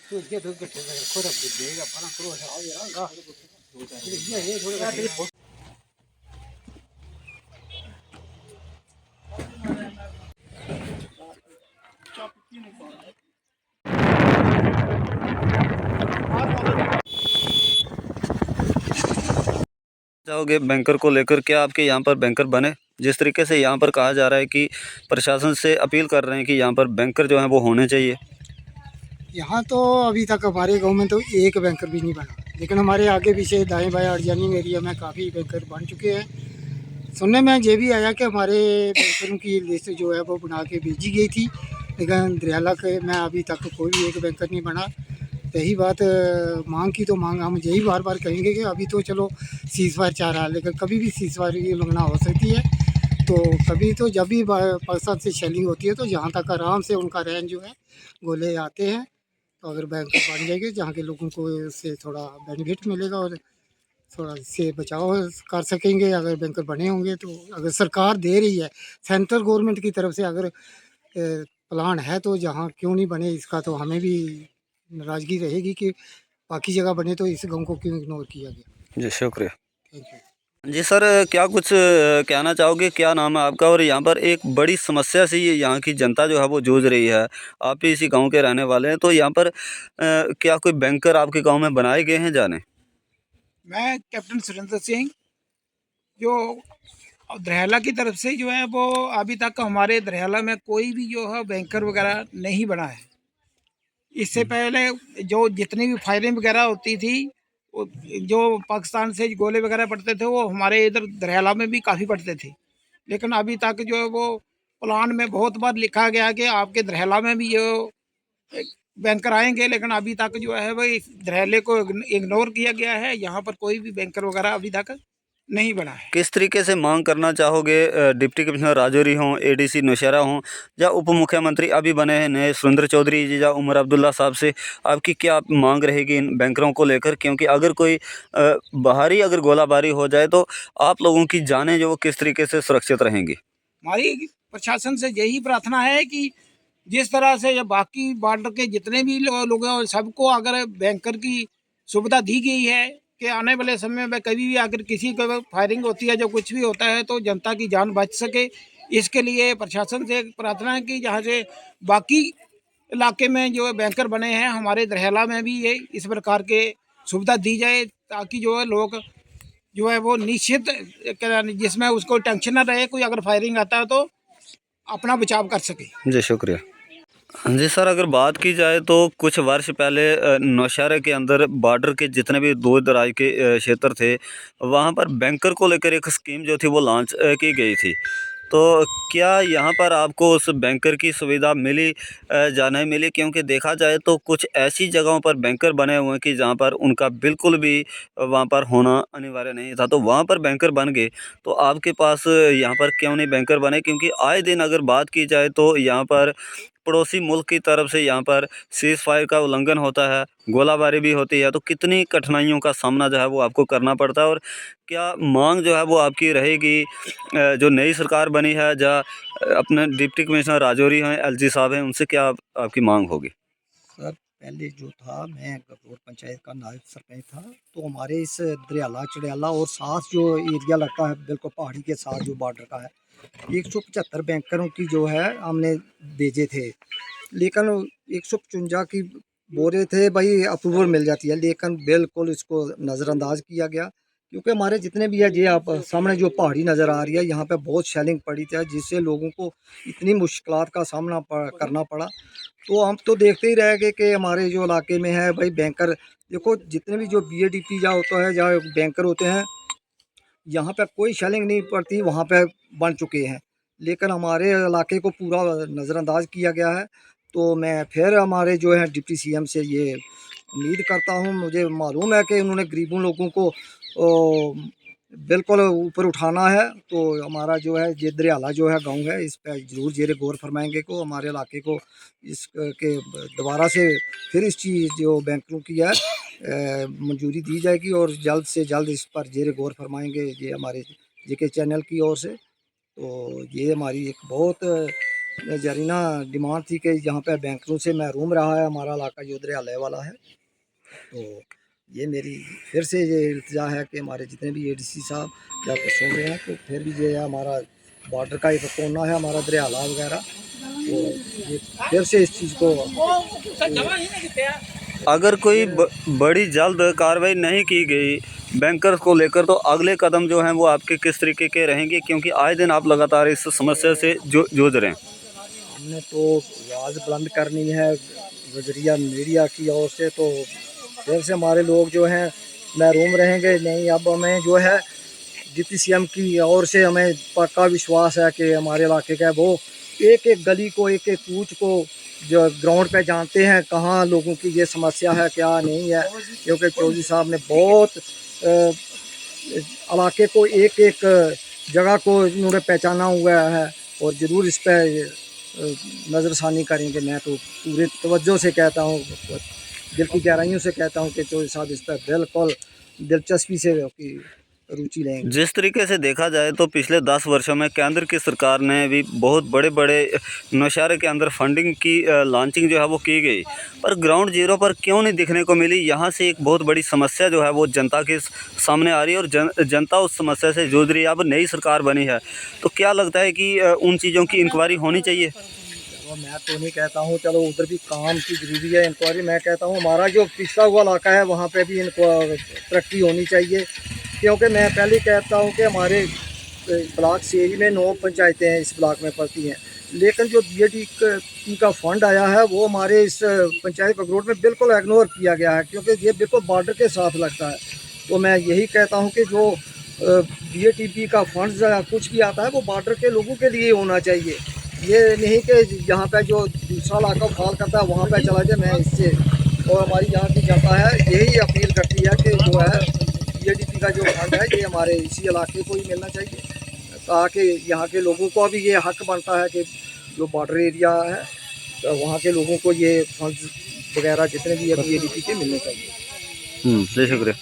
चाहोगे बैंकर को लेकर, क्या आपके यहाँ पर बैंकर बने? जिस तरीके से यहाँ पर कहा जा रहा है कि प्रशासन से अपील कर रहे हैं कि यहाँ पर बैंकर जो हैं वो होने चाहिए। यहाँ तो अभी तक हमारे गांव में तो एक बैंकर भी नहीं बना, लेकिन हमारे आगे पीछे दाएं बाएं अर्जानी एरिया में काफ़ी बैंकर बन चुके हैं। सुनने में ये भी आया कि हमारे बैंकरों की लिस्ट जो है वो बना के भेजी गई थी, लेकिन दरियाला के में अभी तक कोई भी एक बैंकर नहीं बना। यही बात मांग की तो मांग हम यही बार बार कहेंगे कि अभी तो चलो सीज़फायर चाह रहा है, लेकिन कभी भी सीज़फायर की उल्लंघना हो सकती है। तो कभी तो जब भी पाकिस्तान से शेलिंग होती है तो यहाँ तक आराम से उनका रेंज जो है गोले आते हैं। तो अगर बैंक बन जाएगी जहाँ के लोगों को इससे थोड़ा बेनिफिट मिलेगा और थोड़ा इससे बचाव कर सकेंगे अगर बैंकर बने होंगे। तो अगर सरकार दे रही है, सेंट्रल गवर्नमेंट की तरफ से अगर प्लान है तो जहाँ क्यों नहीं बने, इसका तो हमें भी नाराज़गी रहेगी कि बाकी जगह बने तो इस गाँव को क्यों इग्नोर किया गया। जी शुक्रिया। Thank you. जी सर, क्या कुछ कहना चाहोगे? क्या नाम है आपका? और यहाँ पर एक बड़ी समस्या से ये यहाँ की जनता जो है वो जूझ रही है, आप भी इसी गांव के रहने वाले हैं, तो यहाँ पर क्या कोई बैंकर आपके गांव में बनाए गए हैं जाने? मैं कैप्टन सुरेंद्र सिंह, जो दरयाला की तरफ से जो है वो अभी तक हमारे दरयाला में कोई भी जो है बैंकर वगैरह नहीं बना है। इससे पहले जो जितनी भी फायरिंग वगैरह होती थी, जो पाकिस्तान से गोले वगैरह पड़ते थे वो हमारे इधर दरयाला में भी काफ़ी पड़ते थे। लेकिन अभी तक जो है वो प्लान में बहुत बार लिखा गया कि आपके दरयाला में भी जो बैंकर आएंगे, लेकिन अभी तक जो है वो इस दरयाले को इग्नोर किया गया है। यहाँ पर कोई भी बैंकर वगैरह अभी तक नहीं बना है। किस तरीके से मांग करना चाहोगे? डिप्टी कमिश्नर राजौरी हों, एडीसी नौशहरा हों, या उप मुख्यमंत्री अभी बने हैं नए सुरेंद्र चौधरी जी या उमर अब्दुल्ला साहब से, आपकी क्या मांग रहेगी इन बैंकरों को लेकर? क्योंकि अगर कोई बाहरी अगर गोलाबारी हो जाए तो आप लोगों की जानें जो वो किस तरीके से सुरक्षित रहेंगी? हमारी प्रशासन से यही प्रार्थना है कि जिस तरह से ये बाकी बॉर्डर के जितने भी लोग हैं सबको अगर बैंकर की सुविधा दी गई है कि आने वाले समय में कभी भी अगर किसी को फायरिंग होती है, जो कुछ भी होता है, तो जनता की जान बच सके। इसके लिए प्रशासन से प्रार्थना है कि जहाँ से बाकी इलाके में जो बैंकर बने हैं, हमारे दरयाला में भी ये इस प्रकार के सुविधा दी जाए, ताकि जो है लोग जो है वो निश्चित जिसमें उसको टेंशन ना रहे, कोई अगर फायरिंग आता है तो अपना बचाव कर सके। जी शुक्रिया। जी सर, अगर बात की जाए तो कुछ वर्ष पहले नौशहरा के अंदर बॉर्डर के जितने भी दूर दराज के क्षेत्र थे, वहाँ पर बैंकर को लेकर एक स्कीम जो थी वो लॉन्च की गई थी। तो क्या यहाँ पर आपको उस बैंकर की सुविधा मिली या नहीं मिली? क्योंकि देखा जाए तो कुछ ऐसी जगहों पर बैंकर बने हुए हैं कि जहाँ पर उनका बिल्कुल भी वहाँ पर होना अनिवार्य नहीं था, तो वहाँ पर बैंकर बन गए। तो आपके पास यहाँ पर क्यों नहीं बैंकर बने? क्योंकि आए दिन अगर बात की जाए तो यहाँ पर पड़ोसी मुल्क की तरफ से यहाँ पर सीज़ फायर का उल्लंघन होता है, गोलाबारी भी होती है, तो कितनी कठिनाइयों का सामना जो है वो आपको करना पड़ता है। और क्या मांग जो है वो आपकी रहेगी जो नई सरकार बनी है, या अपने डिप्टी कमिश्नर राजौरी हैं, एलजी साहब हैं, उनसे क्या आपकी मांग होगी? सर, पहले जो था मैं गफूर पंचायत का नायब सरपंच था, तो हमारे इस दरियाला चढ़ियाला और साथ जो एरिया लगता है बिल्कुल पहाड़ी के साथ जो बॉर्डर का है, 175 बैंकरों की जो है हमने भेजे थे, लेकिन 155 की बोरे थे भाई अप्रूवल मिल जाती है, लेकिन बिल्कुल इसको नज़रअंदाज किया गया। क्योंकि हमारे जितने भी है, ये आप सामने जो पहाड़ी नज़र आ रही है, यहाँ पे बहुत शेलिंग पड़ी थी जिससे लोगों को इतनी मुश्किलात का सामना करना पड़ा। तो हम तो देखते ही रह गए कि हमारे जो इलाके में है भाई बैंकर, देखो जितने भी जो बीएडीपी या होता है या बैंकर होते हैं, यहाँ पे कोई शेलिंग नहीं पड़ती, वहाँ पे बन चुके हैं, लेकिन हमारे इलाके को पूरा नज़रअंदाज किया गया है। तो मैं फिर हमारे जो है डिप्टी सीएम से ये उम्मीद करता हूँ, मुझे मालूम है कि उन्होंने गरीबों लोगों को बिल्कुल ऊपर उठाना है, तो हमारा जो है ये दरियाला जो है गांव है, इस पर ज़रूर जेर गौर फरमाएंगे को हमारे इलाके को इस के दोबारा से फिर इस चीज़ जो बैंकरों की है मंजूरी दी जाएगी और जल्द से जल्द इस पर जेर गौर फरमाएंगे ये हमारे जेके चैनल की ओर से। तो ये हमारी एक बहुत जरीना डिमांड थी कि यहाँ पे बैंकरों से महरूम रहा है हमारा इलाका जो दरियाले वाला है। तो ये मेरी फिर से ये इल्तिजा है कि हमारे जितने भी एडीसी साहब जब सुन रहे हैं तो फिर भी ये हमारा बॉर्डर का एक कोना है हमारा दरियाला वगैरह, तो ये फिर से इस चीज़ को अगर कोई बड़ी जल्द कार्रवाई नहीं की गई बैंकर्स को लेकर तो अगले कदम जो हैं वो आपके किस तरीके के रहेंगे, क्योंकि आए दिन आप लगातार इस समस्या से जूझ रहे हैं। हमने तो आवाज़ बुलंद करनी है नज़रिया मीडिया की ओर से, तो फिर से हमारे लोग जो हैं महरूम रहेंगे नहीं। अब हमें जो है डिप्टी सीएम की ओर से हमें पक्का विश्वास है कि हमारे इलाके का वो एक एक गली को एक एक कूच को जो ग्राउंड पे जानते हैं कहाँ लोगों की ये समस्या है क्या नहीं है, क्योंकि चौधरी साहब ने बहुत इलाके को एक एक जगह को इन्होंने पहचाना हुआ है और ज़रूर इस पर नज़रसानी करेंगे। मैं तो पूरे तवज्जो से कहता हूँ, दिल की गहराइयों से कहता हूँ कि चौधरी साहब इस पर बिल्कुल दिलचस्पी से रुचि लेंगे। जिस तरीके से देखा जाए तो पिछले 10 वर्षों में केंद्र की सरकार ने भी बहुत बड़े बड़े नौशहरे के अंदर फंडिंग की लॉन्चिंग जो है वो की गई, पर ग्राउंड जीरो पर क्यों नहीं दिखने को मिली। यहाँ से एक बहुत बड़ी समस्या जो है वो जनता के सामने आ रही है और जनता उस समस्या से जूझ रही है। अब नई सरकार बनी है तो क्या लगता है कि उन चीज़ों की इंक्वायरी होनी चाहिए। मैं तो नहीं कहता हूँ चलो उधर भी काम की ज़रूरी है इंक्वायरी, मैं कहता हूँ हमारा जो पिछड़ा हुआ इलाका है वहाँ पे भी इनको तरक्की होनी चाहिए, क्योंकि मैं पहले कहता हूँ कि हमारे ब्लॉक सीएजी में 9 पंचायतें हैं इस ब्लॉक में पड़ती हैं, लेकिन जो बीएडीपी का फंड आया है वो हमारे इस पंचायत ककरोट में बिल्कुल इग्नोर किया गया है, क्योंकि ये बिल्कुल बॉर्डर के साथ लगता है। तो मैं यही कहता हूँ कि जो बीएडीपी का फंड कुछ भी आता है वो बॉर्डर के लोगों के लिए होना चाहिए, ये नहीं कि यहाँ पे जो दूसरा इलाका फाल करता है वहाँ पे चला जाए। मैं इससे और हमारी यहाँ की जनता है यही अपील करती है कि जो है बीएडीपी का जो फंड है ये हमारे इसी इलाके को ही मिलना चाहिए, ताकि यहाँ के लोगों को भी ये हक बनता है कि जो बॉर्डर एरिया है तो वहाँ के लोगों को ये फंड वगैरह जितने भी है बीएडीपी के मिलने चाहिए। जी शुक्रिया।